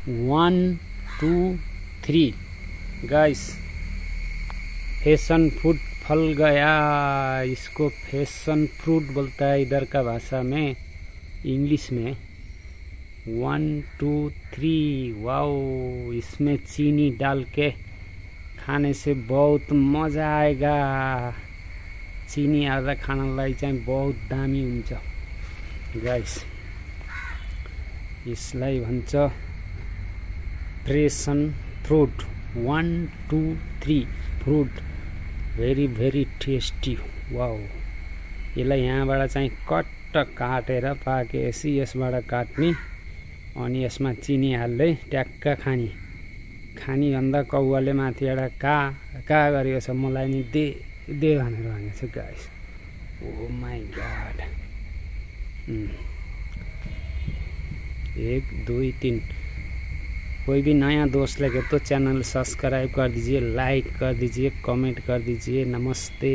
1 2 3 guys, passion fruit फल गया। इसको passion fruit बोलता है इधर का भाषा में, इंग्लिश में। 1 2 3 वाओ। इसमें चीनी डाल के खाने से बहुत मजा आएगा। चीनी हालेर खानलाई चाहिँ बहुत दामी हुन्छ गाइस। यसलाई भन्छ passion fruit. 1 2 3 fruit, very very tasty. Wow. यसलाई यहाँबाट चाहिँ कट्ट काटेर पाकेपछि यसबाट काट्ने अनि यसमा चिनी हाल्दै ट्याक्क खानी। खानीभन्दा कौवाले माथिबाट का गरेको छ, मलाई नि दे भनेर भनेको छ गाइस। Oh my God. 1 2 3। कोई भी नया दोस्त लगे तो चैनल सब्सक्राइब कर दीजिए, लाइक कर दीजिए, कमेंट कर दीजिए। नमस्ते।